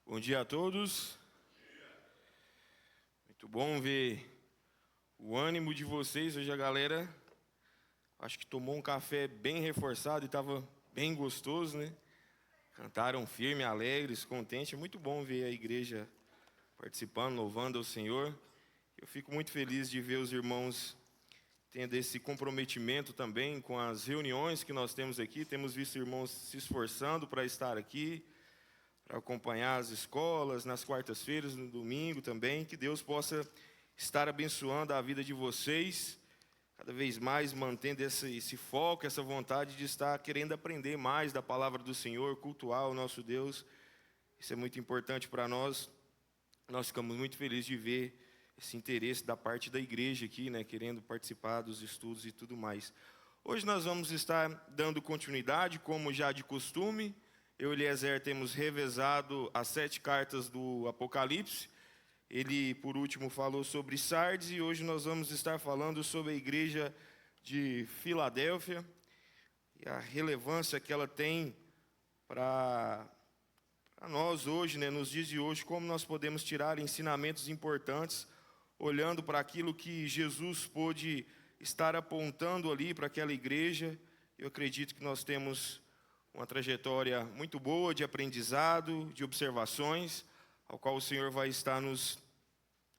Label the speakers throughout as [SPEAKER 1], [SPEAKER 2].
[SPEAKER 1] Bom dia a todos. Muito bom ver o ânimo de vocês. Hoje a galera, acho que tomou um café bem reforçado e estava bem gostoso, né? Cantaram firme, alegres, contentes. É muito bom ver a igreja participando, louvando ao Senhor. Eu fico muito feliz de ver os irmãos tendo esse comprometimento também com as reuniões que nós temos aqui. Temos visto irmãos se esforçando para estar aqui, para acompanhar as escolas, nas quartas-feiras, no domingo também. Que Deus possa estar abençoando a vida de vocês, cada vez mais mantendo esse foco, essa vontade de estar querendo aprender mais da palavra do Senhor, cultuar o nosso Deus. Isso é muito importante para nós. Nós ficamos muito felizes de ver esse interesse da parte da igreja aqui, né, querendo participar dos estudos e tudo mais. Hoje nós vamos estar dando continuidade, como já de costume. Eu e Eliezer temos revezado as 7 cartas do Apocalipse. Ele, por último, falou sobre Sardes e hoje nós vamos estar falando sobre a igreja de Filadélfia e a relevância que ela tem para nós hoje, né, nos dias de hoje, como nós podemos tirar ensinamentos importantes, olhando para aquilo que Jesus pôde estar apontando ali para aquela igreja. Eu acredito que nós temos uma trajetória muito boa de aprendizado, de observações, ao qual o Senhor vai estar nos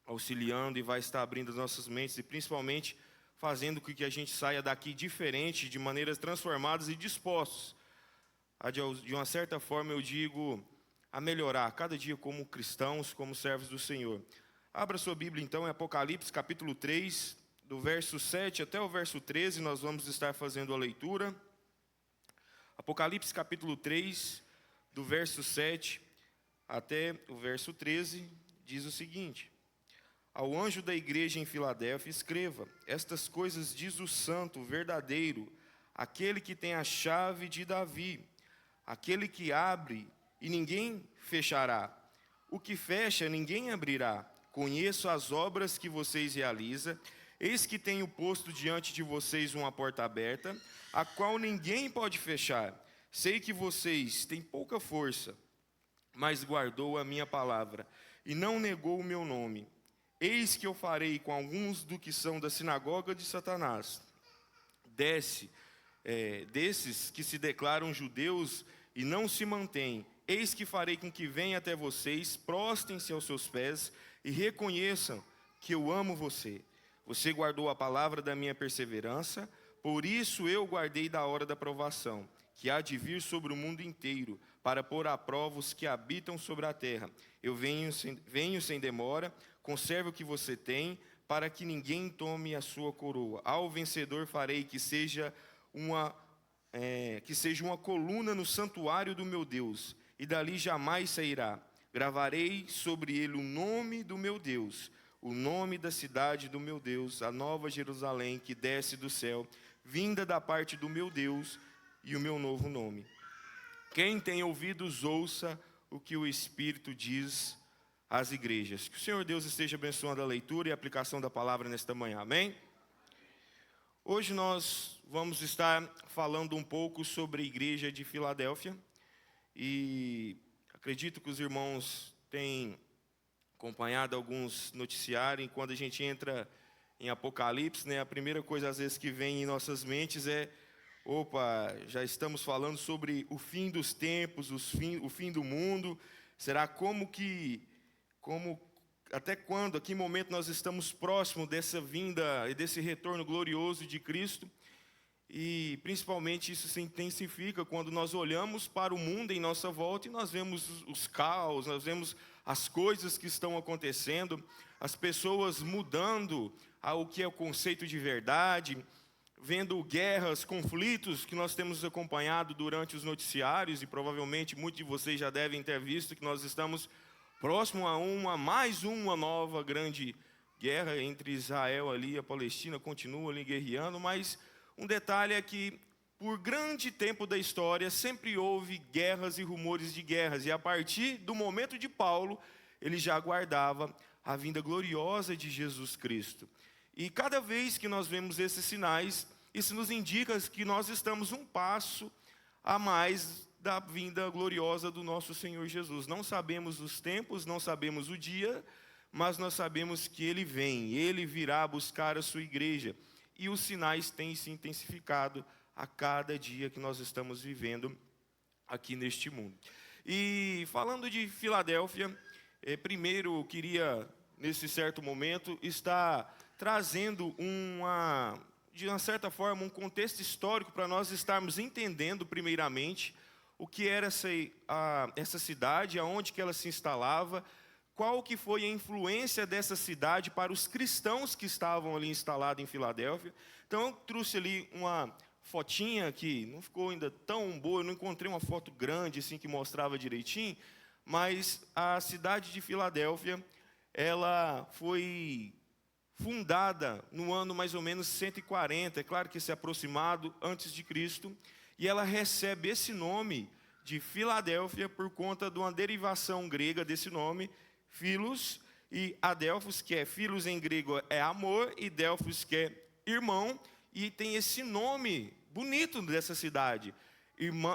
[SPEAKER 1] auxiliando e vai estar abrindo as nossas mentes e principalmente fazendo com que a gente saia daqui diferente, de maneiras transformadas e dispostos a, de uma certa forma, eu digo, a melhorar cada dia como cristãos, como servos do Senhor. Abra sua Bíblia então em Apocalipse capítulo 3, do verso 7 até o verso 13, nós vamos estar fazendo a leitura. Apocalipse capítulo 3, do verso 7 até o verso 13, diz o seguinte: Ao anjo da igreja em Filadélfia escreva: Estas coisas diz o santo, o verdadeiro, aquele que tem a chave de Davi, aquele que abre e ninguém fechará, o que fecha ninguém abrirá. Conheço as obras que vocês realizam, eis que tenho posto diante de vocês uma porta aberta, a qual ninguém pode fechar. Sei que vocês têm pouca força, mas guardou a minha palavra e não negou o meu nome. Eis que eu farei com alguns do que são da sinagoga de Satanás, desses que se declaram judeus e não se mantêm. Eis que farei com que venham até vocês, prostem-se aos seus pés e reconheçam que eu amo você. Você guardou a palavra da minha perseverança, por isso eu guardei da hora da provação, que há de vir sobre o mundo inteiro, para pôr à prova os que habitam sobre a terra. Eu venho sem demora, conserve o que você tem, para que ninguém tome a sua coroa. Ao vencedor farei que seja uma coluna no santuário do meu Deus, e dali jamais sairá. Gravarei sobre ele o nome do meu Deus, o nome da cidade do meu Deus, a nova Jerusalém que desce do céu, vinda da parte do meu Deus, e o meu novo nome. Quem tem ouvidos, ouça o que o Espírito diz às igrejas. Que o Senhor Deus esteja abençoando a leitura e a aplicação da palavra nesta manhã. Amém? Hoje nós vamos estar falando um pouco sobre a igreja de Filadélfia. E acredito que os irmãos têm acompanhado alguns noticiários. Quando a gente entra em Apocalipse, né, a primeira coisa às vezes que vem em nossas mentes é: opa, já estamos falando sobre o fim dos tempos, o fim do mundo. Será até quando, a que momento nós estamos próximos dessa vinda e desse retorno glorioso de Cristo? E principalmente isso se intensifica quando nós olhamos para o mundo em nossa volta e nós vemos os caos, nós vemos as coisas que estão acontecendo, as pessoas mudando ao que é o conceito de verdade, vendo guerras, conflitos que nós temos acompanhado durante os noticiários, e provavelmente muitos de vocês já devem ter visto que nós estamos próximo a mais uma nova grande guerra entre Israel ali e a Palestina, continua ali guerreando, mas um detalhe é que, por grande tempo da história, sempre houve guerras e rumores de guerras. E a partir do momento de Paulo, ele já aguardava a vinda gloriosa de Jesus Cristo. E cada vez que nós vemos esses sinais, isso nos indica que nós estamos um passo a mais da vinda gloriosa do nosso Senhor Jesus. Não sabemos os tempos, não sabemos o dia, mas nós sabemos que Ele vem, Ele virá buscar a sua igreja. E os sinais têm se intensificado a cada dia que nós estamos vivendo aqui neste mundo. E falando de Filadélfia, primeiro eu queria, nesse certo momento, estar trazendo de uma certa forma, um contexto histórico para nós estarmos entendendo, primeiramente, o que era essa cidade, aonde que ela se instalava, qual que foi a influência dessa cidade para os cristãos que estavam ali instalados em Filadélfia. Então, eu trouxe ali uma fotinha que não ficou ainda tão boa, eu não encontrei uma foto grande assim que mostrava direitinho, mas a cidade de Filadélfia, ela foi fundada no ano mais ou menos 140, é claro que se aproximado antes de Cristo, e ela recebe esse nome de Filadélfia por conta de uma derivação grega desse nome, Philos e Adelphos, que é Philos em grego é amor, e Delphos que é irmão, e tem esse nome bonito dessa cidade,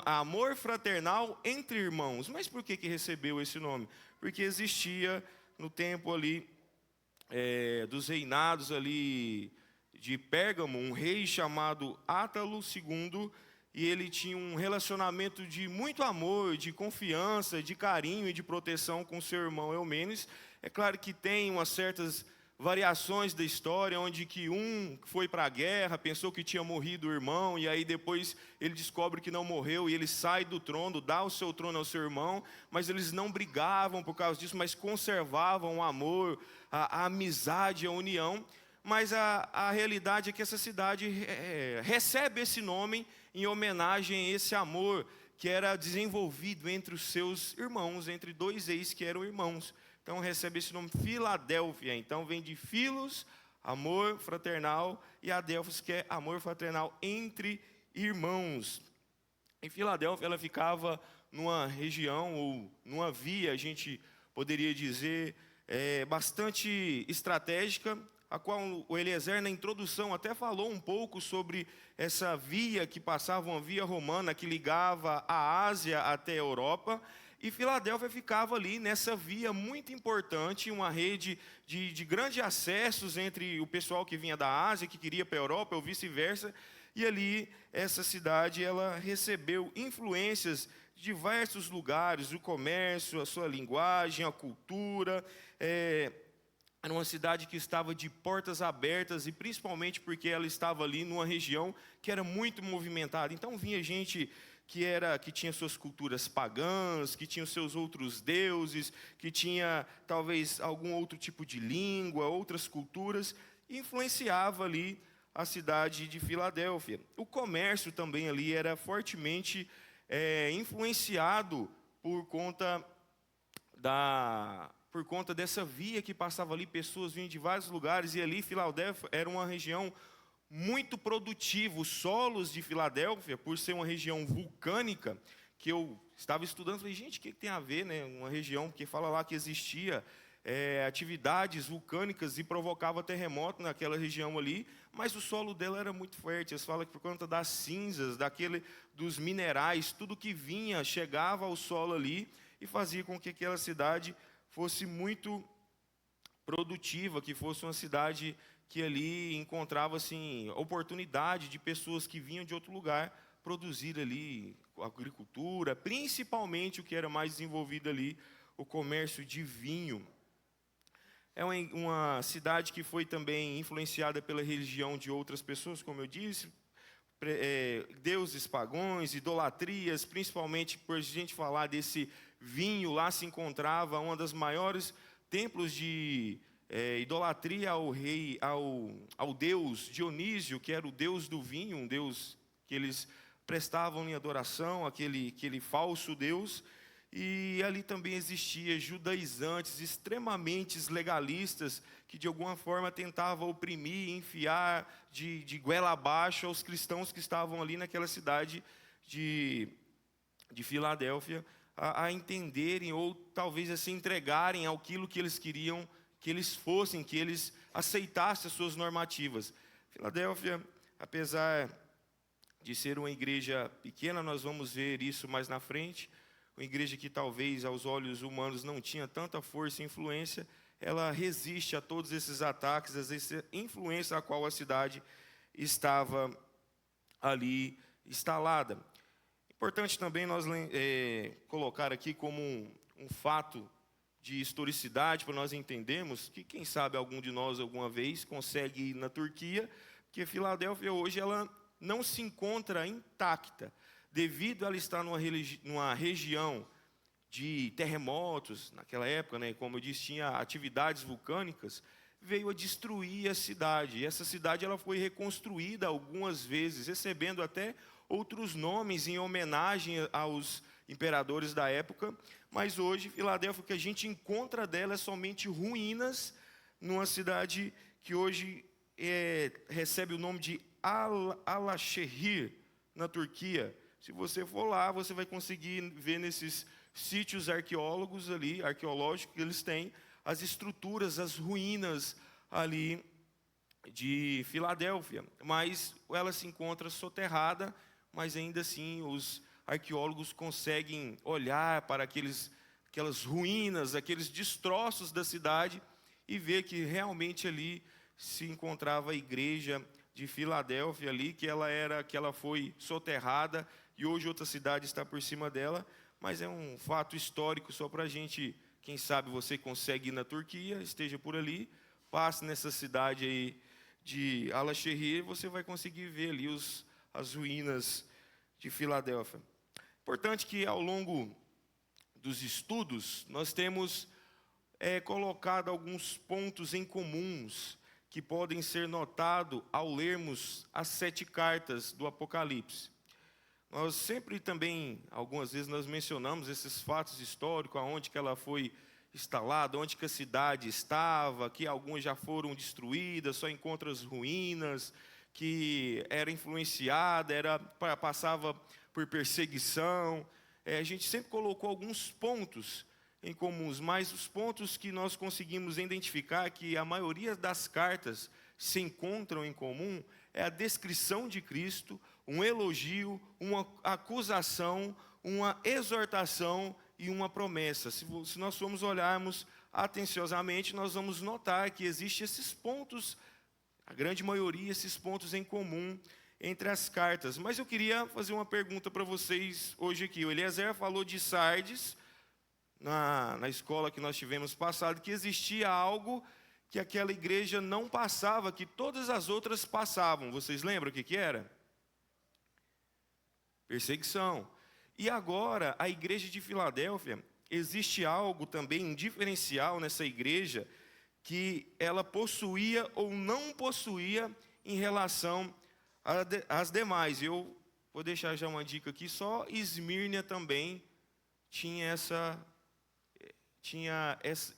[SPEAKER 1] amor fraternal entre irmãos. Mas por que recebeu esse nome? Porque existia no tempo ali dos reinados ali de Pérgamo, um rei chamado Átalo II, e ele tinha um relacionamento de muito amor, de confiança, de carinho e de proteção com seu irmão Eumenes. É claro que tem umas certas variações da história, onde que um foi para a guerra, pensou que tinha morrido o irmão, e aí depois ele descobre que não morreu, e ele sai do trono, dá o seu trono ao seu irmão, mas eles não brigavam por causa disso, mas conservavam o amor, a amizade, a união. Mas a realidade é que essa cidade recebe esse nome em homenagem a esse amor que era desenvolvido entre os seus irmãos, entre dois ex que eram irmãos. Então recebe esse nome Filadélfia. Então vem de Philos, amor fraternal, e Adelphos, que é amor fraternal entre irmãos. Em Filadélfia ela ficava numa região, ou numa via, a gente poderia dizer, bastante estratégica, a qual o Eliezer, na introdução, até falou um pouco sobre essa via que passava, uma via romana que ligava a Ásia até a Europa. E Filadélfia ficava ali nessa via muito importante, uma rede de grandes acessos entre o pessoal que vinha da Ásia, que queria para a Europa, ou vice-versa. E ali, essa cidade, ela recebeu influências de diversos lugares, o comércio, a sua linguagem, a cultura. Era uma cidade que estava de portas abertas, e principalmente porque ela estava ali numa região que era muito movimentada. Então vinha gente que tinha suas culturas pagãs, que tinha os seus outros deuses, que tinha talvez algum outro tipo de língua, outras culturas, e influenciava ali a cidade de Filadélfia. O comércio também ali era fortemente influenciado por conta dessa via que passava ali, pessoas vinham de vários lugares, e ali Filadélfia era uma região muito produtiva. Os solos de Filadélfia, por ser uma região vulcânica, que eu estava estudando, falei, gente, o que tem a ver, né? Uma região que fala lá que existia atividades vulcânicas e provocava terremoto naquela região ali, mas o solo dela era muito fértil. Eles falam que por conta das cinzas, dos minerais, tudo que vinha, chegava ao solo ali e fazia com que aquela cidade fosse muito produtiva, que fosse uma cidade que ali encontrava assim, oportunidade de pessoas que vinham de outro lugar produzir ali agricultura, principalmente o que era mais desenvolvido ali, o comércio de vinho. É uma cidade que foi também influenciada pela religião de outras pessoas, como eu disse, deuses pagãos, idolatrias, principalmente por a gente falar desse vinho, lá se encontrava uma das maiores templos de idolatria ao deus Dionísio, que era o deus do vinho, um deus que eles prestavam em adoração, aquele falso deus. E ali também existia judaizantes extremamente legalistas, que de alguma forma tentavam oprimir, enfiar de goela abaixo aos cristãos que estavam ali naquela cidade de Filadélfia, a entenderem ou talvez a se entregarem àquilo que eles queriam que eles fossem, que eles aceitassem as suas normativas. Filadélfia, apesar de ser uma igreja pequena, nós vamos ver isso mais na frente, uma igreja que talvez aos olhos humanos não tinha tanta força e influência, ela resiste a todos esses ataques, a essa influência a qual a cidade estava ali instalada. Importante também nós colocar aqui como um fato de historicidade, para nós entendermos que, quem sabe, algum de nós alguma vez consegue ir na Turquia, porque Filadélfia hoje ela não se encontra intacta, devido a ela estar numa região de terremotos, naquela época, né, como eu disse, tinha atividades vulcânicas, veio a destruir a cidade. E essa cidade ela foi reconstruída algumas vezes, recebendo até outros nomes em homenagem aos imperadores da época, mas hoje Filadélfia, o que a gente encontra dela é somente ruínas, numa cidade que hoje recebe o nome de Alaşehir, na Turquia. Se você for lá, você vai conseguir ver nesses sítios arqueológicos que eles têm, as estruturas, as ruínas ali de Filadélfia. Mas ela se encontra soterrada, mas ainda assim os arqueólogos conseguem olhar para aquelas ruínas, aqueles destroços da cidade e ver que realmente ali se encontrava a igreja de Filadélfia ali, que ela foi soterrada e hoje outra cidade está por cima dela, mas é um fato histórico só para a gente, quem sabe você consegue ir na Turquia, esteja por ali, passe nessa cidade aí de Alaşehir, você vai conseguir ver ali as ruínas de Filadélfia. Importante que ao longo dos estudos nós temos colocado alguns pontos em comuns que podem ser notados ao lermos as 7 cartas do Apocalipse. Nós sempre também, algumas vezes nós mencionamos esses fatos históricos, aonde que ela foi instalada, onde que a cidade estava, que algumas já foram destruídas, só encontra as ruínas, que era influenciada, passava por perseguição. A gente sempre colocou alguns pontos em comuns, mas os pontos que nós conseguimos identificar que a maioria das cartas se encontram em comum é a descrição de Cristo, um elogio, uma acusação, uma exortação e uma promessa. Se nós formos olharmos atenciosamente, nós vamos notar que existem esses pontos, a grande maioria, esses pontos em comum entre as cartas. Mas eu queria fazer uma pergunta para vocês hoje aqui. O Eliezer falou de Sardes, na escola que nós tivemos passado, que existia algo que aquela igreja não passava, que todas as outras passavam. Vocês lembram o que era? Perseguição. E agora, a igreja de Filadélfia, existe algo também, um diferencial nessa igreja, que ela possuía ou não possuía em relação às demais. Eu vou deixar já uma dica aqui, só Esmirna também tinha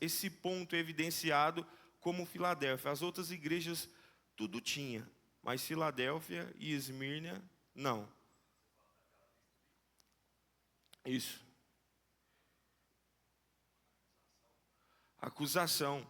[SPEAKER 1] esse ponto evidenciado como Filadélfia. As outras igrejas tudo tinha, mas Filadélfia e Esmirna não. Isso. Acusação.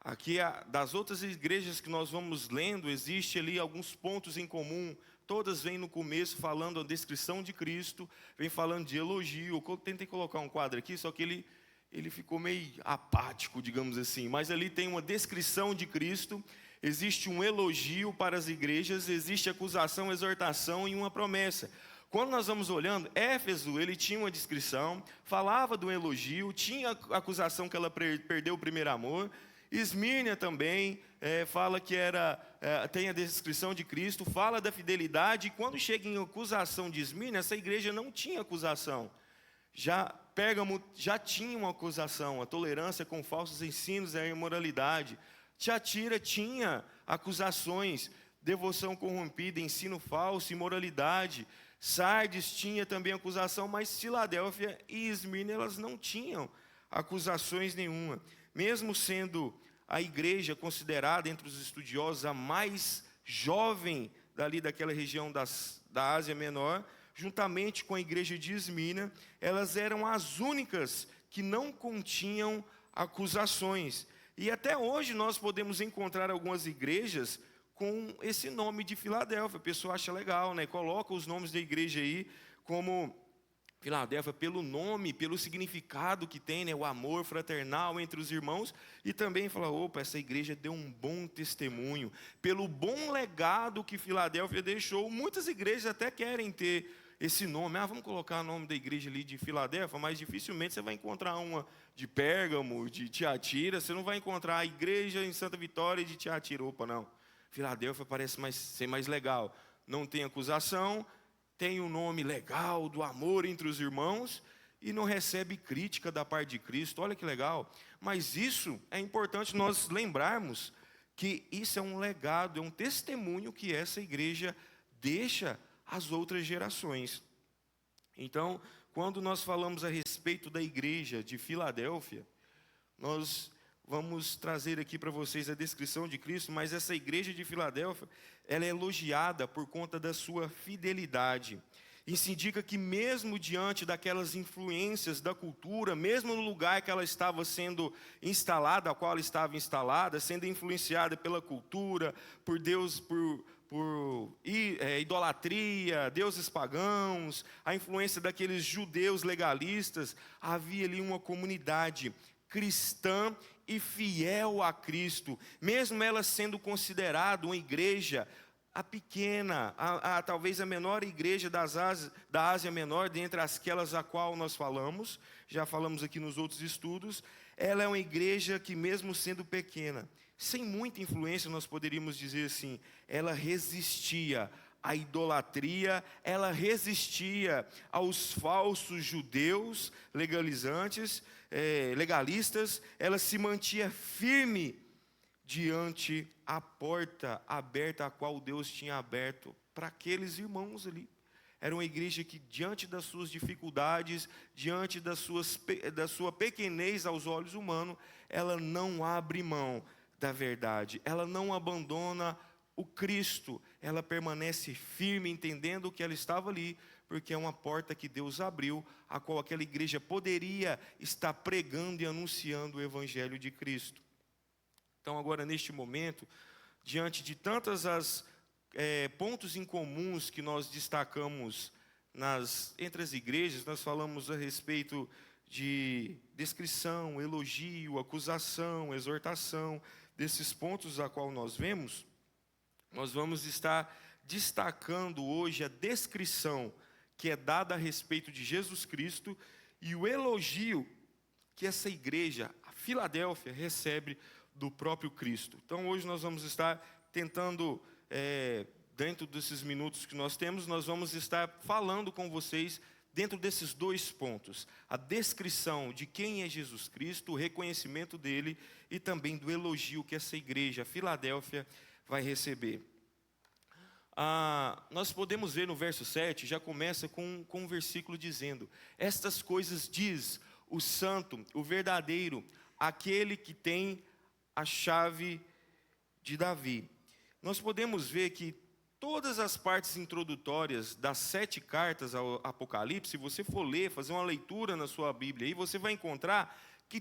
[SPEAKER 1] Aqui, das outras igrejas que nós vamos lendo, existe ali alguns pontos em comum. Todas vêm no começo falando a descrição de Cristo, vem falando de elogio. Eu tentei colocar um quadro aqui, só que ele ficou meio apático, digamos assim. Mas ali tem uma descrição de Cristo, existe um elogio para as igrejas, existe acusação, exortação e uma promessa. Quando nós vamos olhando, Éfeso, ele tinha uma descrição, falava do elogio, tinha a acusação que ela perdeu o primeiro amor. Esmirna também fala que tem a descrição de Cristo, fala da fidelidade. E quando chega em acusação de Esmirna, essa igreja não tinha acusação. Pérgamo já tinha uma acusação, a tolerância com falsos ensinos e a imoralidade. Tiatira tinha acusações, devoção corrompida, ensino falso, imoralidade. Sardes tinha também acusação, mas Filadélfia e Esmirna elas não tinham acusações nenhuma. Mesmo sendo a igreja considerada entre os estudiosos a mais jovem daquela região da Ásia Menor, juntamente com a igreja de Esmirna, elas eram as únicas que não continham acusações. E até hoje nós podemos encontrar algumas igrejas com esse nome de Filadélfia. A pessoa acha legal, né? Coloca os nomes da igreja aí como Filadélfia pelo nome, pelo significado que tem, né? O amor fraternal entre os irmãos. E também fala, opa, essa igreja deu um bom testemunho. Pelo bom legado que Filadélfia deixou, muitas igrejas até querem ter esse nome. Vamos colocar o nome da igreja ali de Filadélfia, mas dificilmente você vai encontrar uma de Pérgamo, de Tiatira. Você não vai encontrar a igreja em Santa Vitória de Tiatira. Opa, não. Filadélfia parece ser mais legal. Não tem acusação, tem um nome legal do amor entre os irmãos e não recebe crítica da parte de Cristo. Olha que legal. Mas isso é importante nós lembrarmos que isso é um legado, é um testemunho que essa igreja deixa às outras gerações. Então, quando nós falamos a respeito da igreja de Filadélfia, nós vamos trazer aqui para vocês a descrição de Cristo, mas essa igreja de Filadélfia, ela é elogiada por conta da sua fidelidade. Isso indica que mesmo diante daquelas influências da cultura, mesmo no lugar que ela estava sendo instalada, a qual ela estava instalada, sendo influenciada pela cultura, por Deus, por idolatria, deuses pagãos, a influência daqueles judeus legalistas, havia ali uma comunidade cristã e fiel a Cristo, mesmo ela sendo considerada uma igreja pequena, talvez a menor igreja da Ásia Menor, dentre aquelas a qual nós falamos, já falamos aqui nos outros estudos, ela é uma igreja que mesmo sendo pequena, sem muita influência, nós poderíamos dizer assim, ela resistia à idolatria, ela resistia aos falsos judeus legalistas, ela se mantinha firme diante a porta aberta a qual Deus tinha aberto para aqueles irmãos ali. Era uma igreja que, diante das suas dificuldades, diante da sua pequenez aos olhos humanos, ela não abre mão da verdade, ela não abandona o Cristo, ela permanece firme, entendendo que ela estava ali, porque é uma porta que Deus abriu, a qual aquela igreja poderia estar pregando e anunciando o Evangelho de Cristo. Então agora neste momento, diante de tantas pontos em comuns que nós destacamos entre as igrejas, nós falamos a respeito de descrição, elogio, acusação, exortação, desses pontos a qual nós vemos, nós vamos estar destacando hoje a descrição que é dada a respeito de Jesus Cristo e o elogio que essa igreja, a Filadélfia, recebe do próprio Cristo. Então hoje nós vamos estar tentando, dentro desses minutos que nós temos, nós vamos estar falando com vocês dentro desses dois pontos, a descrição de quem é Jesus Cristo, o reconhecimento dele e também do elogio que essa igreja, a Filadélfia, vai receber. Nós podemos ver no verso 7, já começa com um versículo dizendo: estas coisas diz o santo, o verdadeiro, aquele que tem a chave de Davi. Nós podemos ver que todas as partes introdutórias das 7 cartas ao Apocalipse, se você for ler, fazer uma leitura na sua Bíblia, aí você vai encontrar que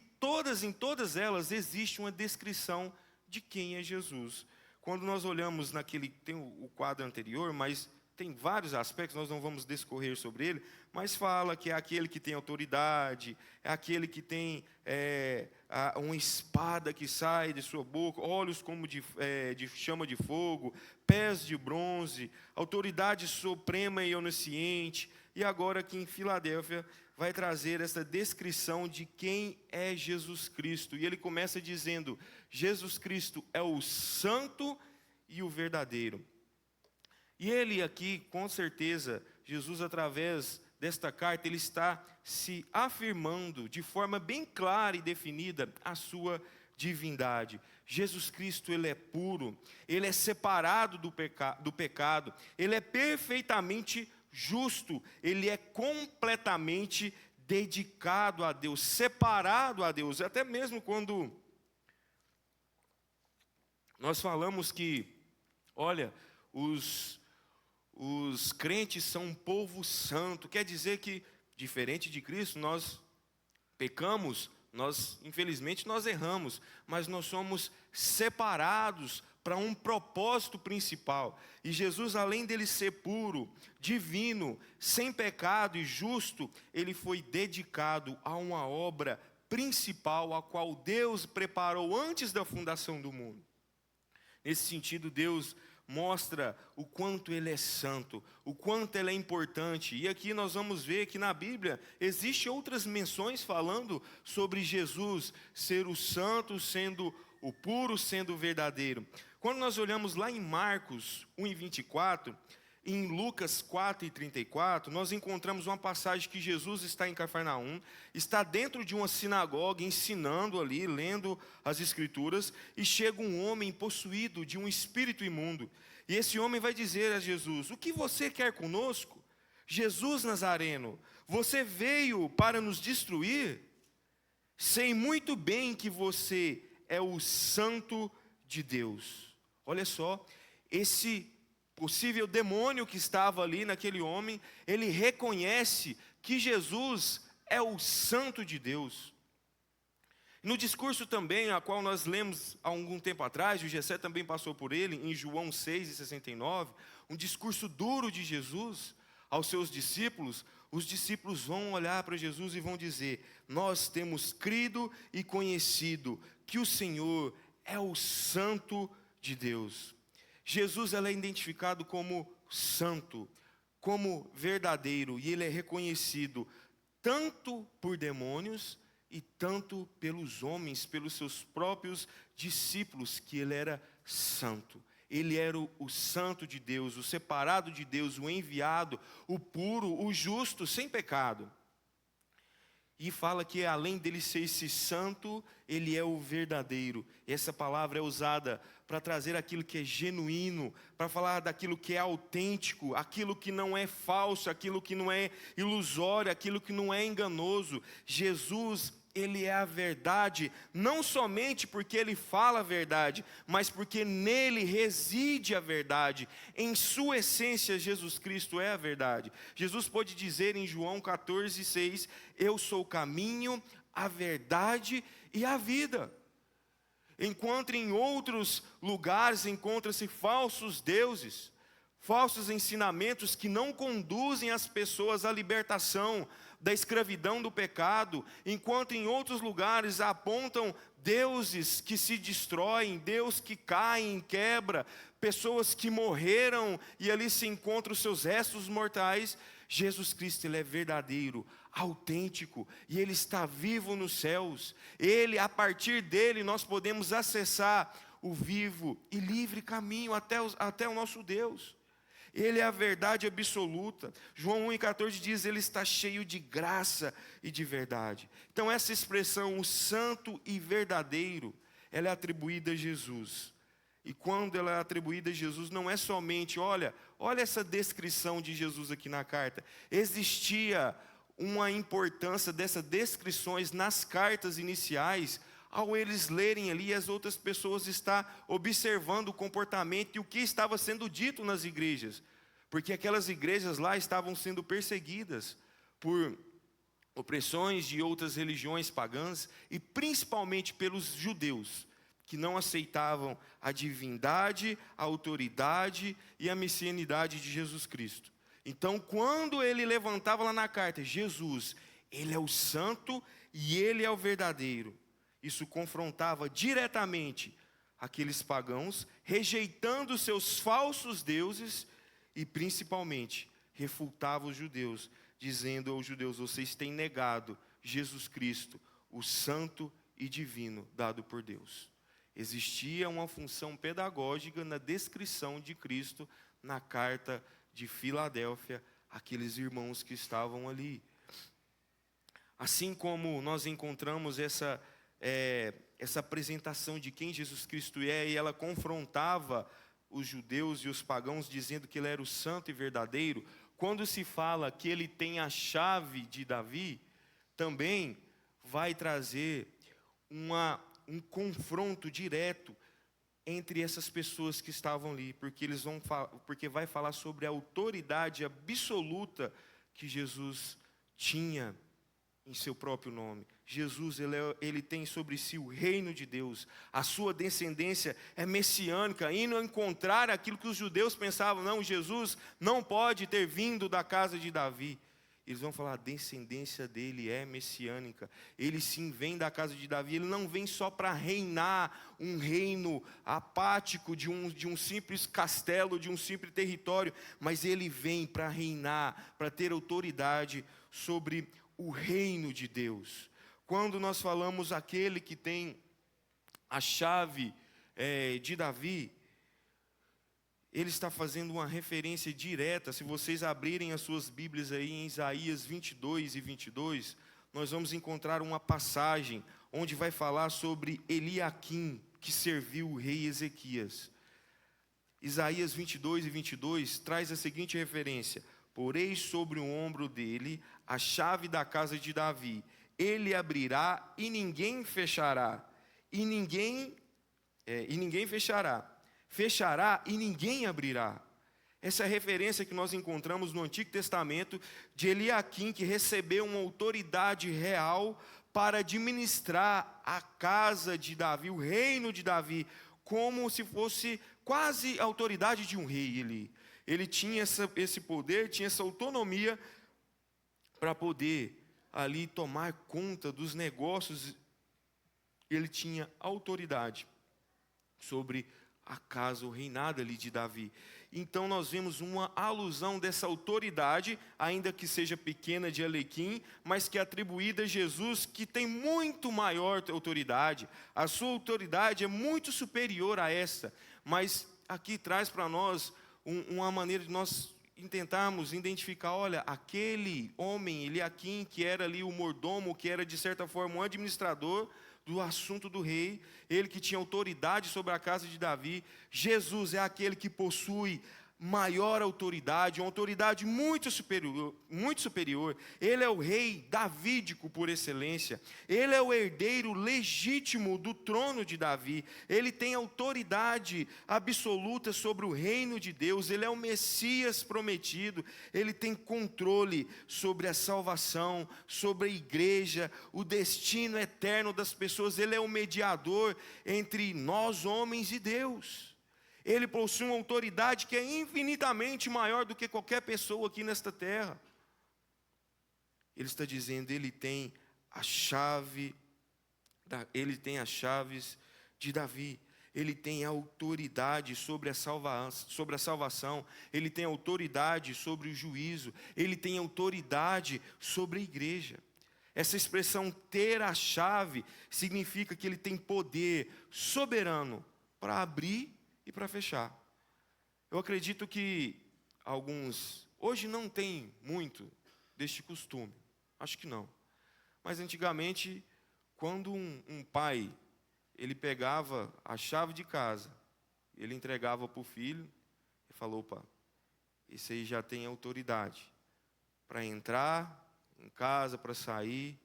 [SPEAKER 1] em todas elas existe uma descrição de quem é Jesus. Quando nós olhamos tem o quadro anterior, mas tem vários aspectos, nós não vamos discorrer sobre ele, mas fala que é aquele que tem autoridade, é aquele que tem uma espada que sai de sua boca, olhos como de chama de fogo, pés de bronze, autoridade suprema e onisciente. E agora aqui em Filadélfia vai trazer essa descrição de quem é Jesus Cristo. E ele começa dizendo: Jesus Cristo é o santo e o verdadeiro. E ele aqui, com certeza, Jesus, através desta carta, ele está se afirmando de forma bem clara e definida a sua divindade. Jesus Cristo, ele é puro, ele é separado do pecado, ele é perfeitamente justo, ele é completamente dedicado a Deus, separado a Deus. Até mesmo quando nós falamos que, olha, os crentes são um povo santo, quer dizer que, diferente de Cristo, nós pecamos, infelizmente nós erramos, mas nós somos separados para um propósito principal. E Jesus, além dele ser puro, divino, sem pecado e justo, ele foi dedicado a uma obra principal, a qual Deus preparou antes da fundação do mundo. Nesse sentido, Deus mostra o quanto Ele é santo, o quanto Ele é importante. E aqui nós vamos ver que na Bíblia existem outras menções falando sobre Jesus ser o santo, sendo o puro, sendo o verdadeiro. Quando nós olhamos lá em Marcos 1:24, e em Lucas 4:34, nós encontramos uma passagem que Jesus está em Cafarnaum, está dentro de uma sinagoga, ensinando ali, lendo as Escrituras, e chega um homem possuído de um espírito imundo. E esse homem vai dizer a Jesus: o que você quer conosco? Jesus Nazareno, você veio para nos destruir? Sei muito bem que você é o Santo de Deus. Olha só, esse possível demônio que estava ali naquele homem, ele reconhece que Jesus é o Santo de Deus. No discurso também, a qual nós lemos há algum tempo atrás, o Gessé também passou por ele, em João 6:69, um discurso duro de Jesus aos seus discípulos. Os discípulos vão olhar para Jesus e vão dizer: nós temos crido e conhecido que o Senhor é o Santo de Deus. Jesus é identificado como santo, como verdadeiro, e ele é reconhecido tanto por demônios e tanto pelos homens, pelos seus próprios discípulos, que ele era santo. Ele era o santo de Deus, o separado de Deus, o enviado, o puro, o justo, sem pecado. E fala que além dele ser esse santo, ele é o verdadeiro. Essa palavra é usada para trazer aquilo que é genuíno, para falar daquilo que é autêntico, aquilo que não é falso, aquilo que não é ilusório, aquilo que não é enganoso. Jesus, ele é a verdade, não somente porque ele fala a verdade, mas porque nele reside a verdade. Em sua essência, Jesus Cristo é a verdade. Jesus pode dizer em João 14:6, eu sou o caminho, a verdade e a vida. Enquanto em outros lugares encontram-se falsos deuses, falsos ensinamentos que não conduzem as pessoas à libertação da escravidão do pecado, enquanto em outros lugares apontam deuses que se destroem, Deus que caem, quebra, pessoas que morreram e ali se encontram os seus restos mortais. Jesus Cristo, ele é verdadeiro, autêntico, e ele está vivo nos céus. Ele, a partir dele, nós podemos acessar o vivo e livre caminho até o nosso Deus. Ele é a verdade absoluta. João 1:14 diz, ele está cheio de graça e de verdade. Então essa expressão, o santo e verdadeiro, ela é atribuída a Jesus. E quando ela é atribuída a Jesus, não é somente, olha essa descrição de Jesus aqui na carta. Existia uma importância dessas descrições nas cartas iniciais, ao eles lerem ali, as outras pessoas estão observando o comportamento e o que estava sendo dito nas igrejas. Porque aquelas igrejas lá estavam sendo perseguidas por opressões de outras religiões pagãs, e principalmente pelos judeus, que não aceitavam a divindade, a autoridade e a messianidade de Jesus Cristo. Então, quando ele levantava lá na carta, Jesus, ele é o santo e ele é o verdadeiro, isso confrontava diretamente aqueles pagãos, rejeitando seus falsos deuses, e principalmente refutava os judeus, dizendo aos judeus, vocês têm negado Jesus Cristo, o santo e divino dado por Deus. Existia uma função pedagógica na descrição de Cristo na carta de Filadélfia, aqueles irmãos que estavam ali. Assim como nós encontramos essa apresentação de quem Jesus Cristo é, e ela confrontava os judeus e os pagãos, dizendo que ele era o santo e verdadeiro, quando se fala que ele tem a chave de Davi, também vai trazer um confronto direto entre essas pessoas que estavam ali, porque vai falar sobre a autoridade absoluta que Jesus tinha em seu próprio nome. Jesus, ele tem sobre si o reino de Deus. A sua descendência é messiânica, indo encontrar aquilo que os judeus pensavam. Não, Jesus não pode ter vindo da casa de Davi. Eles vão falar, a descendência dele é messiânica. Ele sim vem da casa de Davi. Ele não vem só para reinar um reino apático de um simples castelo, de um simples território. Mas ele vem para reinar, para ter autoridade sobre o reino de Deus. Quando nós falamos aquele que tem a chave de Davi, ele está fazendo uma referência direta. Se vocês abrirem as suas Bíblias aí em Isaías 22 e 22, nós vamos encontrar uma passagem onde vai falar sobre Eliaquim, que serviu o rei Ezequias. Isaías 22 e 22 traz a seguinte referência: porei sobre o ombro dele a chave da casa de Davi. Ele abrirá e ninguém fechará. E ninguém fechará. Fechará e ninguém abrirá. Essa é a referência que nós encontramos no Antigo Testamento de Eliaquim, que recebeu uma autoridade real para administrar a casa de Davi, o reino de Davi, como se fosse quase a autoridade de um rei. Ele tinha esse poder, tinha essa autonomia para poder ali tomar conta dos negócios. Ele tinha autoridade sobre a casa, o reinado ali de Davi. Então nós vemos uma alusão dessa autoridade, ainda que seja pequena, de Eliaquim, mas que é atribuída a Jesus, que tem muito maior autoridade. A sua autoridade é muito superior a essa. Mas aqui traz para nós uma maneira de nós tentarmos identificar, olha, aquele homem, Eliaquim, que era ali o mordomo, que era de certa forma um administrador do assunto do rei, ele que tinha autoridade sobre a casa de Davi. Jesus é aquele que possui maior autoridade, uma autoridade muito superior, muito superior. Ele é o rei davídico por excelência. Ele é o herdeiro legítimo do trono de Davi. Ele tem autoridade absoluta sobre o reino de Deus. Ele é o Messias prometido. Ele tem controle sobre a salvação, sobre a igreja, o destino eterno das pessoas. Ele é o mediador entre nós, homens, e Deus. Ele possui uma autoridade que é infinitamente maior do que qualquer pessoa aqui nesta terra. Ele está dizendo, ele tem as chaves de Davi. Ele tem autoridade sobre a salvação. Ele tem autoridade sobre o juízo. Ele tem autoridade sobre a igreja. Essa expressão ter a chave significa que ele tem poder soberano para abrir e para fechar. Eu acredito que alguns, hoje não tem muito deste costume, acho que não. Mas antigamente, quando um pai, ele pegava a chave de casa, ele entregava para o filho, e falou, opa, esse aí já tem autoridade para entrar em casa, para sair,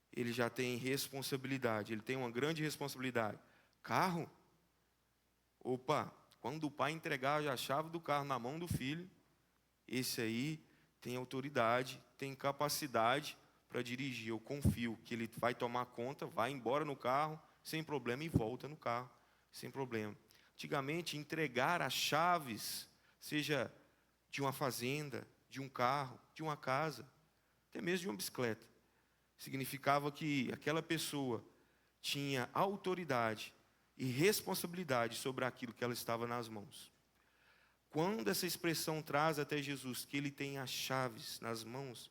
[SPEAKER 1] ele já tem responsabilidade, ele tem uma grande responsabilidade. Carro? Opa, quando o pai entregar a chave do carro na mão do filho, esse aí tem autoridade, tem capacidade para dirigir. Eu confio que ele vai tomar conta, vai embora no carro, sem problema, e volta no carro, sem problema. Antigamente, entregar as chaves, seja de uma fazenda, de um carro, de uma casa, até mesmo de uma bicicleta, significava que aquela pessoa tinha autoridade e responsabilidade sobre aquilo que ela estava nas mãos. Quando essa expressão traz até Jesus que ele tem as chaves nas mãos,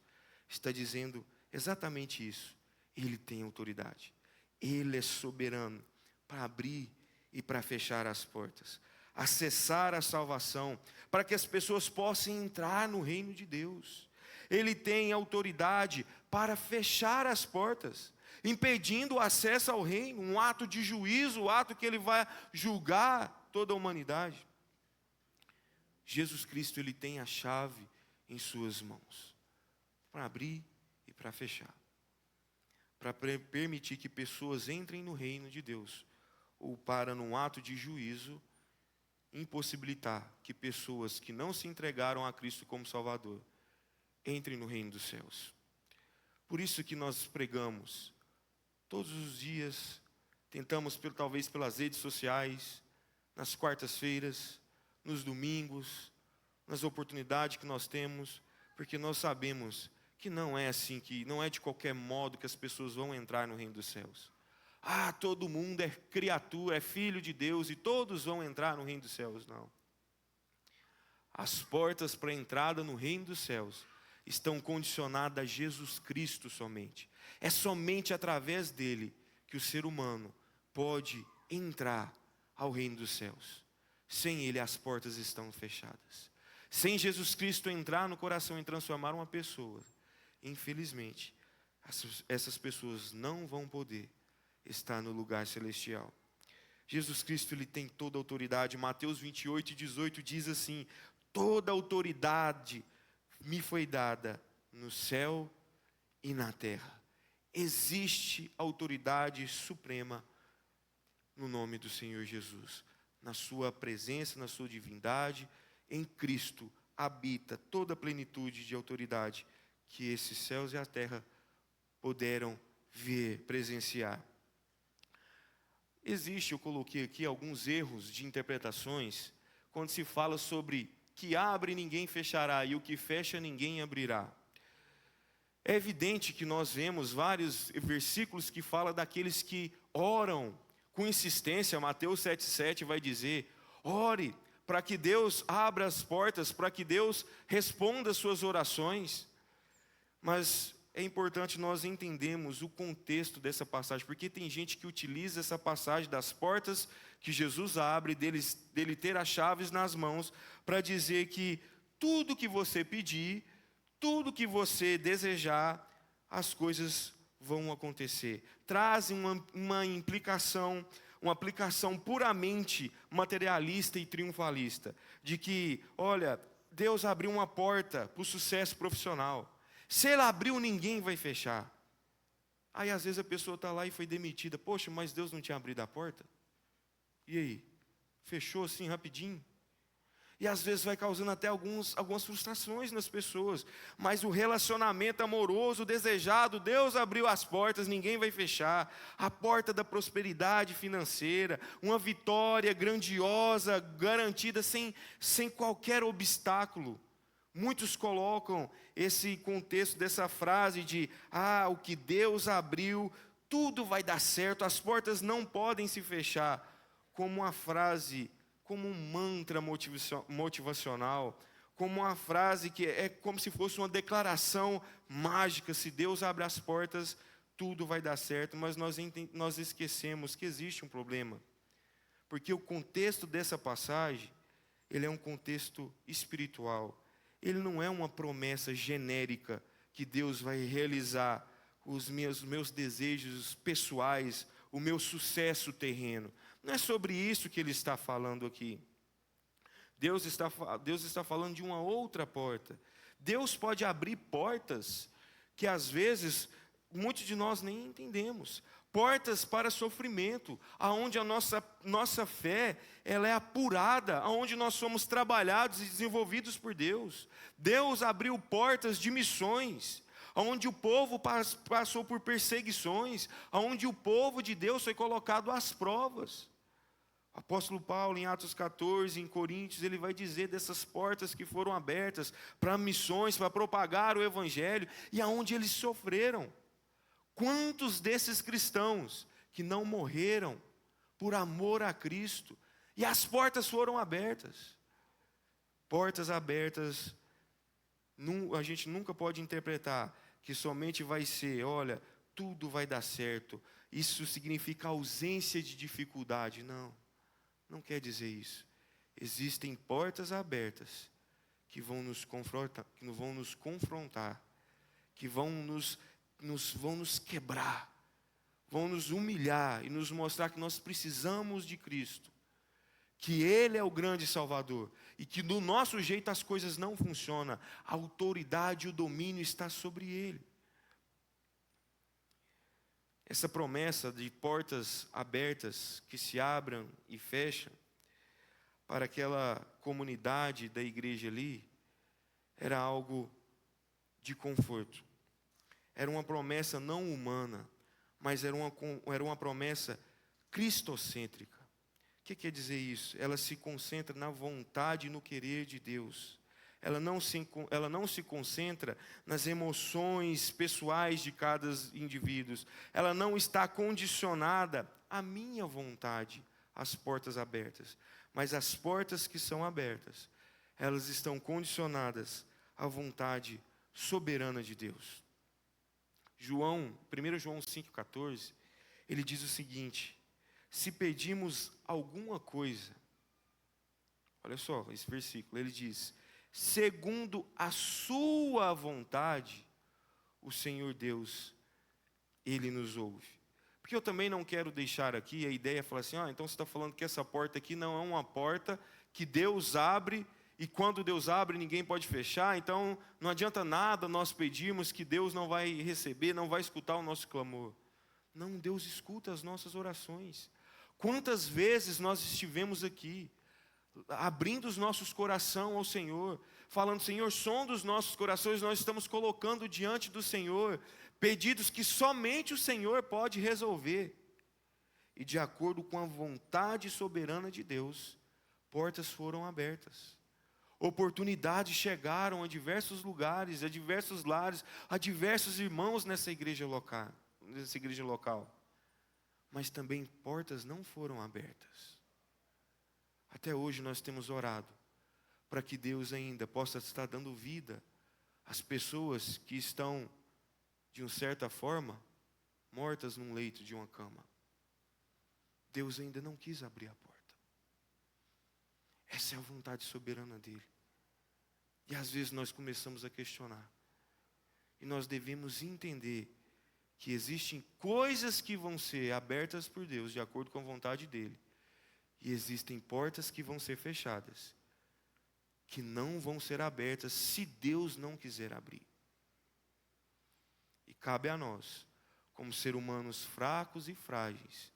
[SPEAKER 1] está dizendo exatamente isso. Ele tem autoridade. Ele é soberano para abrir e para fechar as portas, acessar a salvação, para que as pessoas possam entrar no reino de Deus. Ele tem autoridade para fechar as portas, impedindo o acesso ao reino, um ato de juízo, um ato que ele vai julgar toda a humanidade. Jesus Cristo, ele tem a chave em suas mãos, para abrir e para fechar, para permitir que pessoas entrem no reino de Deus, ou para, num ato de juízo, impossibilitar que pessoas que não se entregaram a Cristo como Salvador, entrem no reino dos céus. Por isso que nós pregamos todos os dias, tentamos talvez pelas redes sociais, nas quartas-feiras, nos domingos, nas oportunidades que nós temos, porque nós sabemos que não é assim, que não é de qualquer modo que as pessoas vão entrar no reino dos céus. Ah, todo mundo é criatura, é filho de Deus e todos vão entrar no reino dos céus. Não. As portas para a entrada no reino dos céus estão condicionadas a Jesus Cristo somente. É somente através dele que o ser humano pode entrar ao reino dos céus. Sem ele as portas estão fechadas. Sem Jesus Cristo entrar no coração e transformar uma pessoa, infelizmente, essas pessoas não vão poder estar no lugar celestial. Jesus Cristo, ele tem toda a autoridade. Mateus 28:18 diz assim: toda autoridade me foi dada no céu e na terra. Existe autoridade suprema no nome do Senhor Jesus. Na sua presença, na sua divindade, em Cristo habita toda a plenitude de autoridade que esses céus e a terra puderam ver, presenciar. Eu coloquei aqui alguns erros de interpretações, quando se fala sobre que abre ninguém fechará e o que fecha ninguém abrirá. É evidente que nós vemos vários versículos que falam daqueles que oram com insistência. Mateus 7,7 vai dizer: ore para que Deus abra as portas, para que Deus responda as suas orações. Mas é importante nós entendermos o contexto dessa passagem, porque tem gente que utiliza essa passagem das portas que Jesus abre, dele ter as chaves nas mãos, para dizer que tudo que você pedir, tudo que você desejar, as coisas vão acontecer. Trazem uma implicação, uma aplicação puramente materialista e triunfalista, de que, olha, Deus abriu uma porta para o sucesso profissional. Se ele abriu, ninguém vai fechar. Aí às vezes a pessoa está lá e foi demitida. Poxa, mas Deus não tinha abrido a porta? E aí? Fechou assim rapidinho? E às vezes vai causando até algumas frustrações nas pessoas. Mas o relacionamento amoroso, desejado, Deus abriu as portas, ninguém vai fechar. A porta da prosperidade financeira, uma vitória grandiosa, garantida sem qualquer obstáculo. Muitos colocam esse contexto dessa frase de: o que Deus abriu, tudo vai dar certo, as portas não podem se fechar, como uma frase, como um mantra motivacional, como uma frase que é como se fosse uma declaração mágica: se Deus abre as portas, tudo vai dar certo. Mas nós esquecemos que existe um problema, porque o contexto dessa passagem, ele é um contexto espiritual. Ele não é uma promessa genérica que Deus vai realizar os meus desejos pessoais, o meu sucesso terreno. Não é sobre isso que ele está falando aqui. Deus está falando de uma outra porta. Deus pode abrir portas que às vezes muitos de nós nem entendemos. Portas para sofrimento, aonde a nossa fé ela é apurada, aonde nós somos trabalhados e desenvolvidos por Deus. Deus abriu portas de missões, aonde o povo passou por perseguições, aonde o povo de Deus foi colocado às provas. O apóstolo Paulo, em Atos 14, em Coríntios, ele vai dizer dessas portas que foram abertas para missões, para propagar o evangelho, e aonde eles sofreram. Quantos desses cristãos que não morreram por amor a Cristo, e as portas foram abertas? Portas abertas, a gente nunca pode interpretar que somente vai ser, olha, tudo vai dar certo. Isso significa ausência de dificuldade. Não quer dizer isso. Existem portas abertas que vão nos confrontar, que vão nos quebrar, vão nos humilhar e nos mostrar que nós precisamos de Cristo, que Ele é o grande Salvador e que do nosso jeito as coisas não funcionam. A autoridade e o domínio está sobre Ele. Essa promessa de portas abertas que se abram e fecham para aquela comunidade da igreja ali era algo de conforto. Era uma promessa não humana, mas era uma promessa cristocêntrica. O que quer dizer isso? Ela se concentra na vontade e no querer de Deus. Ela não se concentra nas emoções pessoais de cada indivíduo. Ela não está condicionada à minha vontade, às portas abertas. Mas as portas que são abertas, elas estão condicionadas à vontade soberana de Deus. 1 João 5,14, ele diz o seguinte: se pedimos alguma coisa, olha só esse versículo, ele diz: segundo a sua vontade, o Senhor Deus, Ele nos ouve. Porque eu também não quero deixar aqui a ideia, falar assim, então você está falando que essa porta aqui não é uma porta que Deus abre, e quando Deus abre ninguém pode fechar, então não adianta nada nós pedirmos que Deus não vai receber, não vai escutar o nosso clamor. Não, Deus escuta as nossas orações. Quantas vezes nós estivemos aqui, abrindo os nossos corações ao Senhor, falando, Senhor, sonda os nossos corações, nós estamos colocando diante do Senhor pedidos que somente o Senhor pode resolver. E de acordo com a vontade soberana de Deus, portas foram abertas. Oportunidades chegaram a diversos lugares, a diversos lares, a diversos irmãos nessa igreja local. Mas também portas não foram abertas. Até hoje nós temos orado para que Deus ainda possa estar dando vida às pessoas que estão, de uma certa forma, mortas num leito de uma cama. Deus ainda não quis abrir a porta. Essa é a vontade soberana dele. E às vezes nós começamos a questionar. E nós devemos entender que existem coisas que vão ser abertas por Deus, de acordo com a vontade dele. E existem portas que vão ser fechadas, que não vão ser abertas se Deus não quiser abrir. E cabe a nós, como seres humanos fracos e frágeis,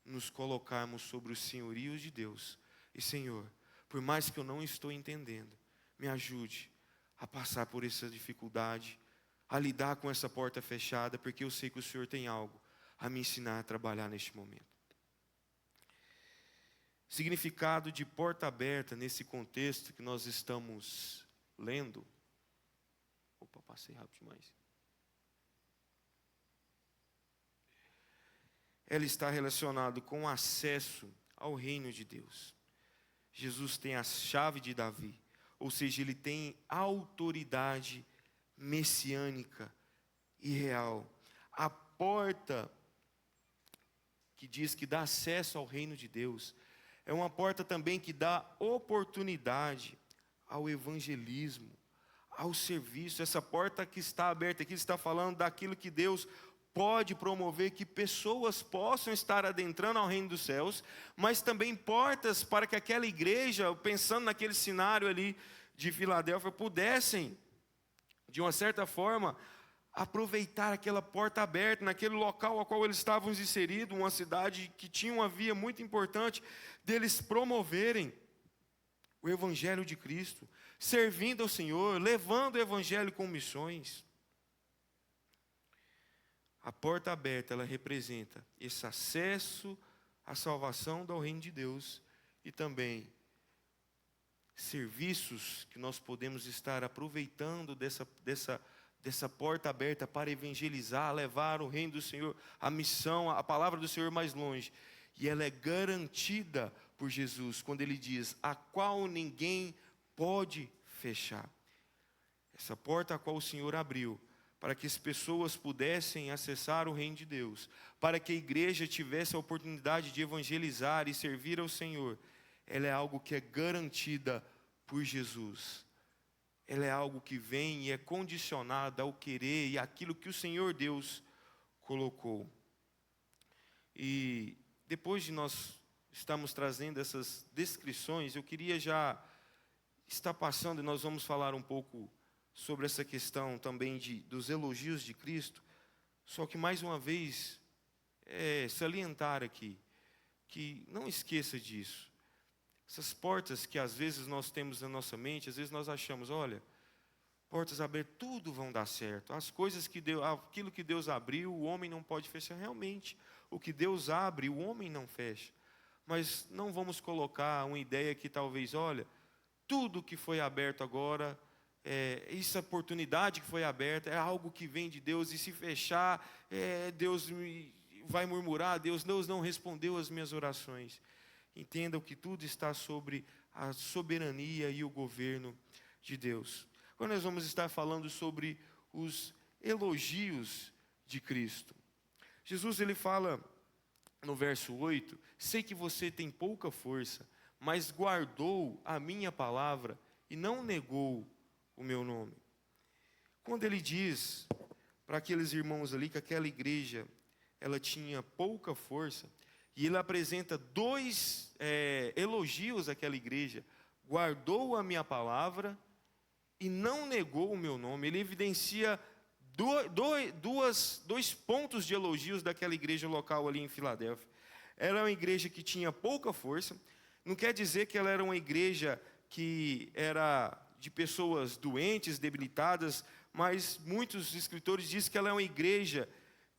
[SPEAKER 1] nos colocarmos sobre os senhorios de Deus. E Senhor, por mais que eu não estou entendendo, me ajude a passar por essa dificuldade, a lidar com essa porta fechada, porque eu sei que o Senhor tem algo a me ensinar a trabalhar neste momento. Significado de porta aberta nesse contexto que nós estamos lendo. Opa, passei rápido demais. Ela está relacionada com acesso ao reino de Deus. Jesus tem a chave de Davi, ou seja, ele tem autoridade messiânica e real. A porta que diz que dá acesso ao reino de Deus é uma porta também que dá oportunidade ao evangelismo, ao serviço. Essa porta que está aberta aqui está falando daquilo que Deus pode promover, que pessoas possam estar adentrando ao reino dos céus, mas também portas para que aquela igreja, pensando naquele cenário ali de Filadélfia, pudessem, de uma certa forma, aproveitar aquela porta aberta, naquele local ao qual eles estavam inseridos, uma cidade que tinha uma via muito importante, deles promoverem o Evangelho de Cristo, servindo ao Senhor, levando o Evangelho com missões. A porta aberta, ela representa esse acesso à salvação do reino de Deus e também serviços que nós podemos estar aproveitando dessa porta aberta para evangelizar, levar o reino do Senhor, a missão, a palavra do Senhor mais longe. E ela é garantida por Jesus, quando ele diz, a qual ninguém pode fechar. Essa porta a qual o Senhor abriu, para que as pessoas pudessem acessar o reino de Deus, para que a igreja tivesse a oportunidade de evangelizar e servir ao Senhor, ela é algo que é garantida por Jesus. Ela é algo que vem e é condicionada ao querer e àquilo que o Senhor Deus colocou. E depois de nós estarmos trazendo essas descrições, eu queria já estar passando, e nós vamos falar um pouco sobre essa questão também dos elogios de Cristo, só que mais uma vez, salientar aqui, que não esqueça disso. Essas portas que às vezes nós temos na nossa mente, às vezes nós achamos, olha,
[SPEAKER 2] portas abertas, tudo vão dar certo. As coisas que Deus, aquilo que Deus abriu, o homem não pode fechar. Realmente, o que Deus abre, o homem não fecha. Mas não vamos colocar uma ideia que talvez, olha, tudo que foi aberto agora, essa oportunidade que foi aberta, é algo que vem de Deus, e se fechar, Deus vai murmurar, Deus não respondeu as minhas orações. Entendam que tudo está sobre a soberania e o governo de Deus. Agora nós vamos estar falando sobre os elogios de Cristo. Jesus, ele fala no verso 8, sei que você tem pouca força, mas guardou a minha palavra e não negou o meu nome. Quando ele diz para aqueles irmãos ali que aquela igreja, ela tinha pouca força, e ele apresenta dois elogios àquela igreja: guardou a minha palavra e não negou o meu nome. Ele evidencia dois pontos de elogios daquela igreja local ali em Filadélfia. Ela é uma igreja que tinha pouca força. Não quer dizer que ela era uma igreja que era de pessoas doentes, debilitadas, mas muitos escritores dizem que ela é uma igreja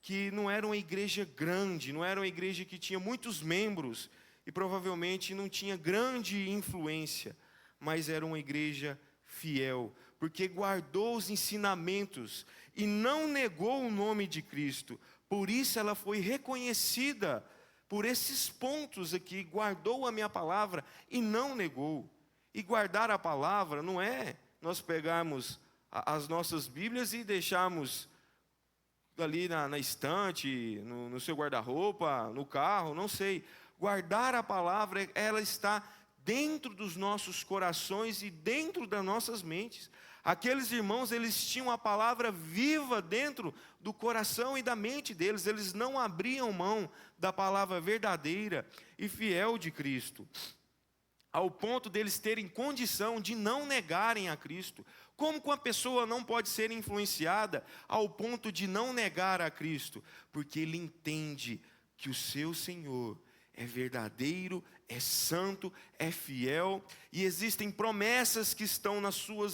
[SPEAKER 2] que não era uma igreja grande, não era uma igreja que tinha muitos membros e provavelmente não tinha grande influência, mas era uma igreja fiel, porque guardou os ensinamentos e não negou o nome de Cristo. Por isso ela foi reconhecida por esses pontos aqui: guardou a minha palavra e não negou. E guardar a palavra não é nós pegarmos as nossas Bíblias e deixarmos ali na estante, no seu guarda-roupa, no carro, não sei. Guardar a palavra, ela está dentro dos nossos corações e dentro das nossas mentes. Aqueles irmãos, eles tinham a palavra viva dentro do coração e da mente deles. Eles não abriam mão da palavra verdadeira e fiel de Cristo, ao ponto deles terem condição de não negarem a Cristo. Como que uma pessoa não pode ser influenciada ao ponto de não negar a Cristo? Porque ele entende que o seu Senhor é verdadeiro, é santo, é fiel, e existem promessas que estão na sua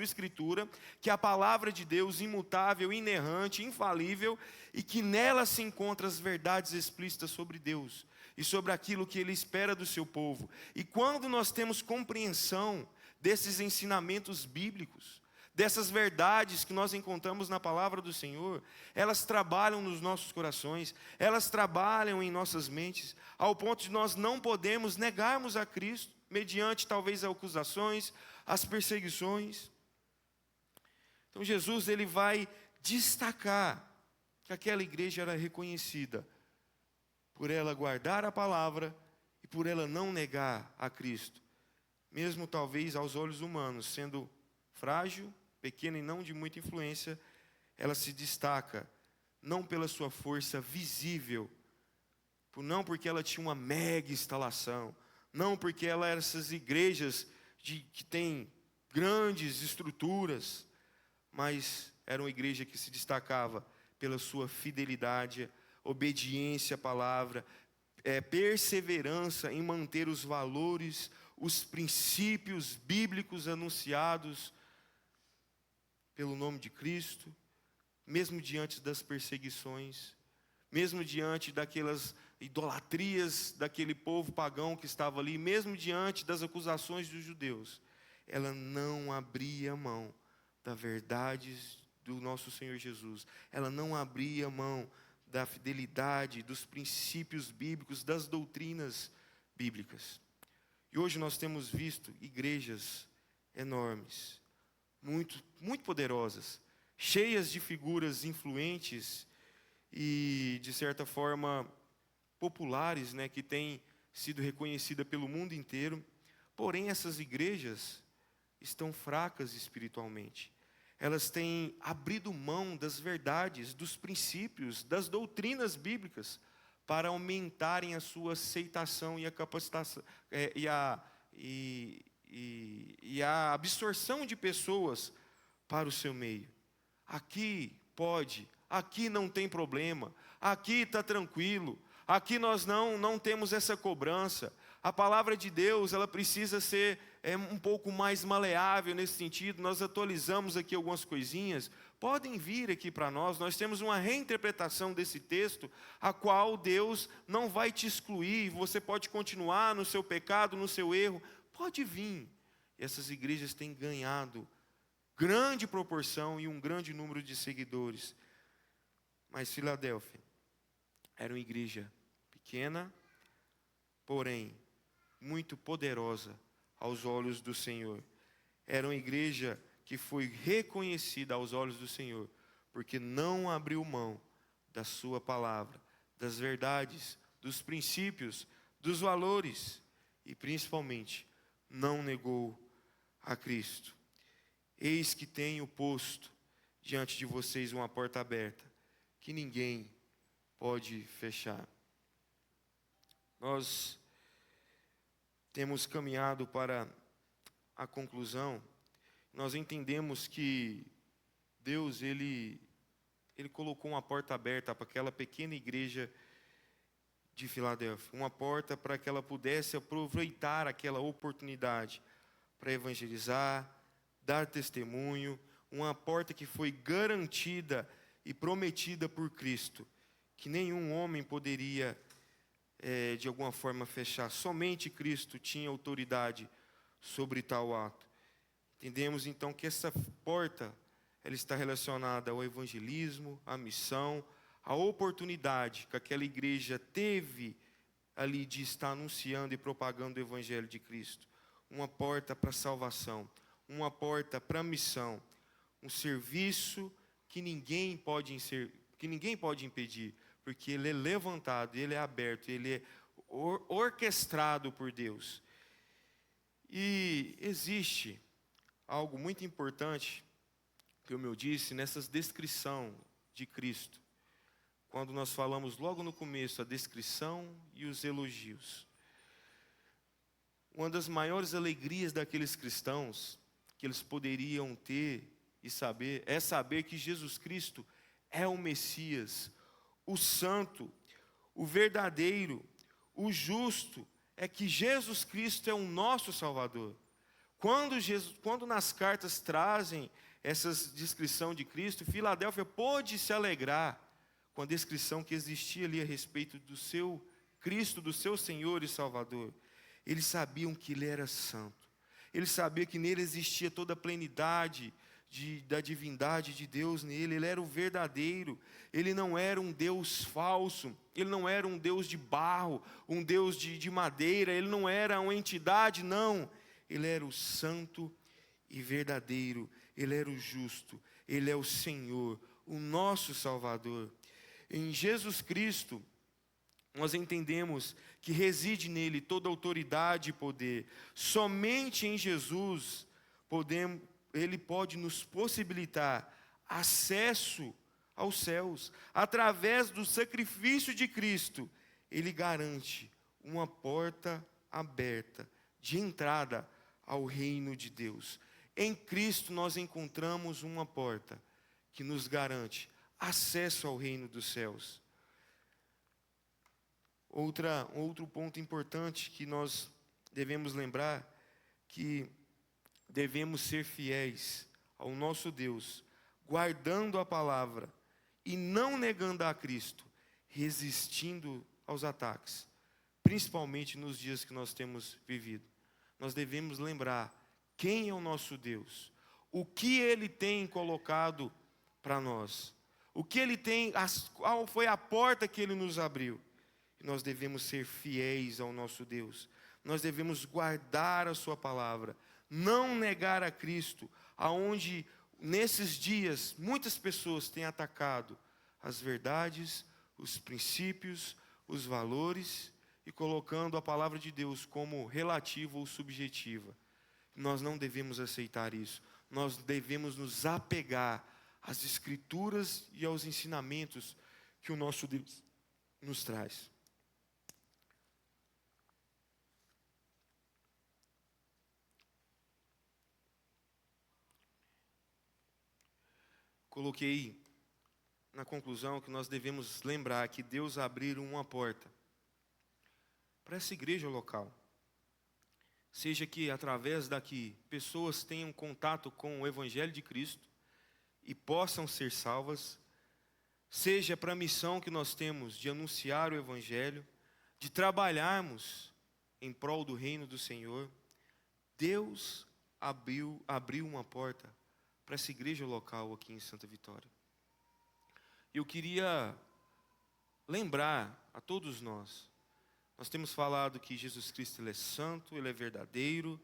[SPEAKER 2] escritura, que é a palavra de Deus imutável, inerrante, infalível, e que nela se encontram as verdades explícitas sobre Deus e sobre aquilo que Ele espera do seu povo. E quando nós temos compreensão desses ensinamentos bíblicos, dessas verdades que nós encontramos na palavra do Senhor, elas trabalham nos nossos corações, elas trabalham em nossas mentes, ao ponto de nós não podermos negarmos a Cristo, mediante talvez as acusações, as perseguições. Então Jesus, ele vai destacar que aquela igreja era reconhecida por ela guardar a palavra e por ela não negar a Cristo, mesmo talvez aos olhos humanos, sendo frágil, pequena e não de muita influência, ela se destaca, não pela sua força visível, não porque ela tinha uma mega instalação, não porque ela era essas igrejas que têm grandes estruturas, mas era uma igreja que se destacava pela sua fidelidade, obediência à palavra, perseverança em manter os valores, os princípios bíblicos anunciados pelo nome de Cristo, mesmo diante das perseguições, mesmo diante daquelas idolatrias daquele povo pagão que estava ali, mesmo diante das acusações dos judeus, ela não abria mão das verdades do nosso Senhor Jesus, ela não abria mão da fidelidade, dos princípios bíblicos, das doutrinas bíblicas. E hoje nós temos visto igrejas enormes, muito poderosas, cheias de figuras influentes e, de certa forma, populares, que têm sido reconhecidas pelo mundo inteiro. Porém, essas igrejas estão fracas espiritualmente. Elas têm abrido mão das verdades, dos princípios, das doutrinas bíblicas, para aumentarem a sua aceitação e a capacitação e a absorção de pessoas para o seu meio. Aqui pode, aqui não tem problema, aqui está tranquilo, aqui nós não temos essa cobrança. A palavra de Deus, ela precisa ser é um pouco mais maleável nesse sentido, nós atualizamos aqui algumas coisinhas, podem vir aqui para nós. Nós temos uma reinterpretação desse texto, a qual Deus não vai te excluir, você pode continuar no seu pecado, no seu erro, pode vir. E essas igrejas têm ganhado grande proporção e um grande número de seguidores. Mas Filadélfia era uma igreja pequena, porém muito poderosa aos olhos do Senhor. Era uma igreja que foi reconhecida aos olhos do Senhor, porque não abriu mão da sua palavra, das verdades, dos princípios, dos valores e principalmente não negou a Cristo. Eis que tenho posto diante de vocês uma porta aberta, que ninguém pode fechar. Nós temos caminhado para a conclusão. Nós entendemos que Deus, Ele colocou uma porta aberta para aquela pequena igreja de Filadélfia, uma porta para que ela pudesse aproveitar aquela oportunidade para evangelizar, dar testemunho, uma porta que foi garantida e prometida por Cristo, que nenhum homem poderia, de alguma forma, fechar. Somente Cristo tinha autoridade sobre tal ato. Entendemos, então, que essa porta, ela está relacionada ao evangelismo, à missão, à oportunidade que aquela igreja teve ali de estar anunciando e propagando o evangelho de Cristo. Uma porta para a salvação, uma porta para a missão, um serviço que ninguém pode impedir, porque ele é levantado, ele é aberto, ele é orquestrado por Deus. E existe algo muito importante, como eu disse, nessa descrição de Cristo. Quando nós falamos logo no começo, a descrição e os elogios. Uma das maiores alegrias daqueles cristãos, que eles poderiam ter e saber, é saber que Jesus Cristo é o Messias, o Santo, o verdadeiro, o justo, é que Jesus Cristo é o nosso Salvador. Quando nas cartas trazem essa descrição de Cristo, Filadélfia pôde se alegrar com a descrição que existia ali a respeito do seu Cristo, do seu Senhor e Salvador. Eles sabiam que Ele era santo. Eles sabiam que nele existia toda a plenidade da divindade de Deus nele. Ele era o verdadeiro. Ele não era um Deus falso. Ele não era um Deus de barro, um Deus de madeira. Ele não era uma entidade, não. Ele era o santo e verdadeiro. Ele era o justo. Ele é o Senhor, o nosso Salvador. Em Jesus Cristo, nós entendemos que reside nele toda autoridade e poder. Somente em Jesus Ele pode nos possibilitar acesso aos céus. Através do sacrifício de Cristo, Ele garante uma porta aberta de entrada ao reino de Deus. Em Cristo nós encontramos uma porta que nos garante acesso ao reino dos céus. Outro ponto importante que nós devemos lembrar, que devemos ser fiéis ao nosso Deus, guardando a palavra e não negando a Cristo, resistindo aos ataques, principalmente nos dias que nós temos vivido. Nós devemos lembrar quem é o nosso Deus, o que Ele tem colocado para nós, o que Ele tem, qual foi a porta que Ele nos abriu. Nós devemos ser fiéis ao nosso Deus. Nós devemos guardar a sua palavra, não negar a Cristo, aonde nesses dias muitas pessoas têm atacado as verdades, os princípios, os valores e colocando a palavra de Deus como relativa ou subjetiva. Nós não devemos aceitar isso. Nós devemos nos apegar às Escrituras e aos ensinamentos que o nosso Deus nos traz. Coloquei na conclusão que nós devemos lembrar que Deus abriu uma porta para essa igreja local. seja que através daqui pessoas tenham contato com o Evangelho de Cristo e possam ser salvas, seja para a missão que nós temos de anunciar o Evangelho, de trabalharmos em prol do reino do Senhor. Deus abriu uma porta para essa igreja local aqui em Santa Vitória. Eu queria lembrar a todos nós temos falado que Jesus Cristo ele é santo, ele é verdadeiro,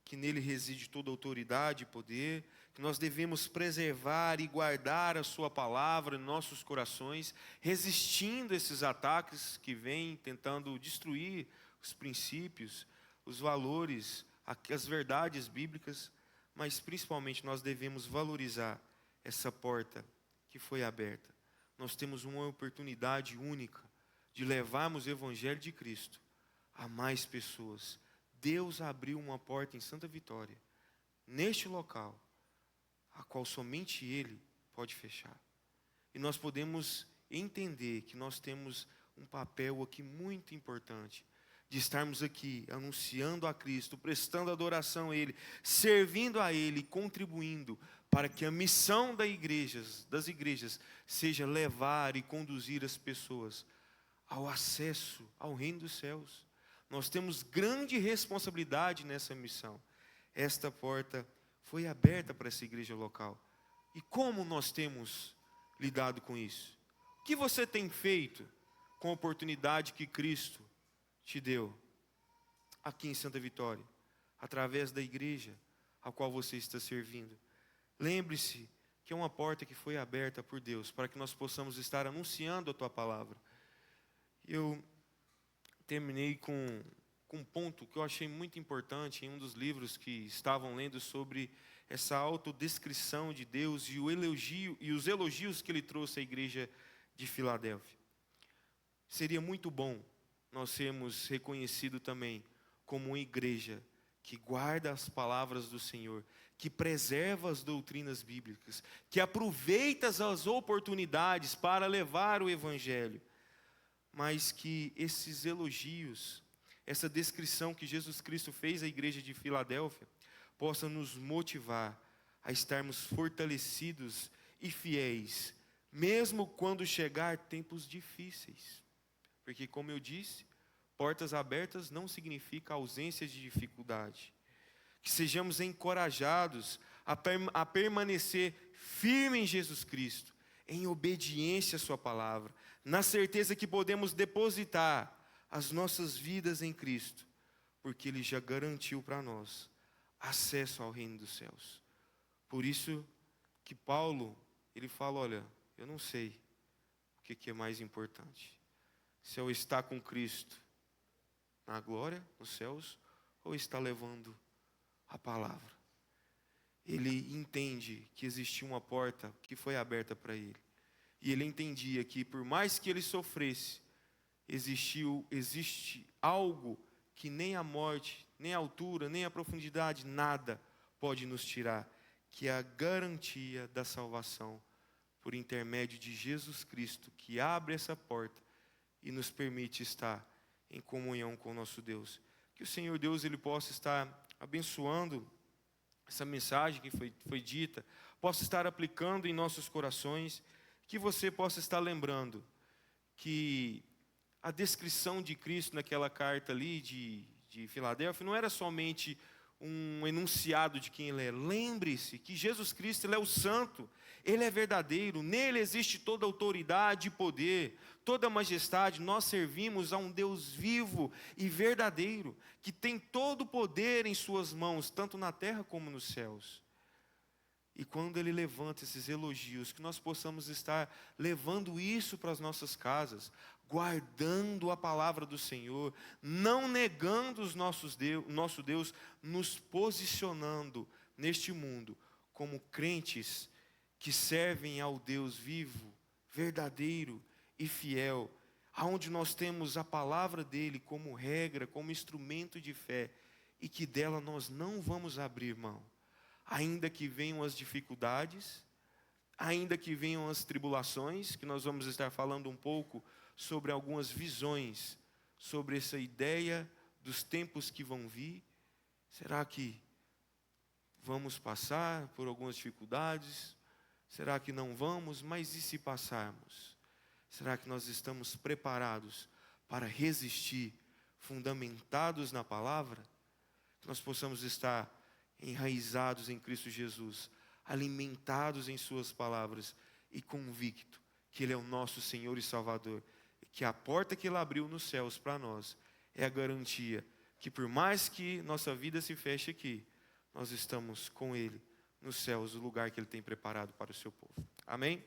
[SPEAKER 2] que nele reside toda autoridade e poder, que nós devemos preservar e guardar a sua palavra em nossos corações, resistindo a esses ataques que vêm tentando destruir os princípios, os valores, as verdades bíblicas, mas principalmente nós devemos valorizar essa porta que foi aberta. Nós temos uma oportunidade única de levarmos o Evangelho de Cristo a mais pessoas. Deus abriu uma porta em Santa Vitória, neste local, a qual somente Ele pode fechar. E nós podemos entender que nós temos um papel aqui muito importante, de estarmos aqui anunciando a Cristo, prestando adoração a Ele, servindo a Ele, contribuindo para que a missão das igrejas seja levar e conduzir as pessoas ao acesso ao reino dos céus. Nós temos grande responsabilidade nessa missão. Esta porta foi aberta para essa igreja local. E como nós temos lidado com isso? O que você tem feito com a oportunidade que Cristo te deu aqui em Santa Vitória, através da igreja a qual você está servindo? Lembre-se que é uma porta que foi aberta por Deus para que nós possamos estar anunciando a tua palavra. Eu terminei com um ponto que eu achei muito importante em um dos livros que estavam lendo sobre essa autodescrição de Deus e os elogios que ele trouxe à igreja de Filadélfia. Seria muito bom nós sermos reconhecidos também como uma igreja que guarda as palavras do Senhor, que preserva as doutrinas bíblicas, que aproveita as oportunidades para levar o Evangelho, mas que esses elogios, essa descrição que Jesus Cristo fez à igreja de Filadélfia, possa nos motivar a estarmos fortalecidos e fiéis, mesmo quando chegar tempos difíceis. Porque, como eu disse, portas abertas não significa ausência de dificuldade. Que sejamos encorajados a permanecer firme em Jesus Cristo, em obediência à sua palavra, na certeza que podemos depositar as nossas vidas em Cristo, porque Ele já garantiu para nós acesso ao reino dos céus. Por isso que Paulo, ele fala, olha, eu não sei o que é mais importante, se eu estar com Cristo na glória, nos céus, ou estar levando a palavra. Ele entende que existia uma porta que foi aberta para ele. E ele entendia que por mais que ele sofresse, existe algo que nem a morte, nem a altura, nem a profundidade, nada pode nos tirar, que é a garantia da salvação por intermédio de Jesus Cristo, que abre essa porta e nos permite estar em comunhão com o nosso Deus. Que o Senhor Deus ele possa estar abençoando essa mensagem que foi dita, possa estar aplicando em nossos corações, que você possa estar lembrando que a descrição de Cristo naquela carta ali de Filadélfia não era somente um enunciado de quem Ele é. Lembre-se que Jesus Cristo ele é o santo, Ele é verdadeiro, nele existe toda autoridade e poder, toda majestade. Nós servimos a um Deus vivo e verdadeiro, que tem todo o poder em suas mãos, tanto na terra como nos céus. E quando Ele levanta esses elogios, que nós possamos estar levando isso para as nossas casas, guardando a palavra do Senhor, não negando nosso Deus, nos posicionando neste mundo como crentes que servem ao Deus vivo, verdadeiro e fiel, aonde nós temos a palavra dele como regra, como instrumento de fé, e que dela nós não vamos abrir mão. Ainda que venham as dificuldades, ainda que venham as tribulações, que nós vamos estar falando um pouco sobre algumas visões, sobre essa ideia dos tempos que vão vir, Será que vamos passar por algumas dificuldades? Será que não vamos? Mas e se passarmos? Será que nós estamos preparados para resistir, fundamentados na palavra? Que nós possamos estar enraizados em Cristo Jesus, alimentados em suas palavras e convicto que Ele é o nosso Senhor e Salvador, e que a porta que Ele abriu nos céus para nós é a garantia que, por mais que nossa vida se feche aqui, nós estamos com Ele nos céus, o lugar que Ele tem preparado para o seu povo. Amém?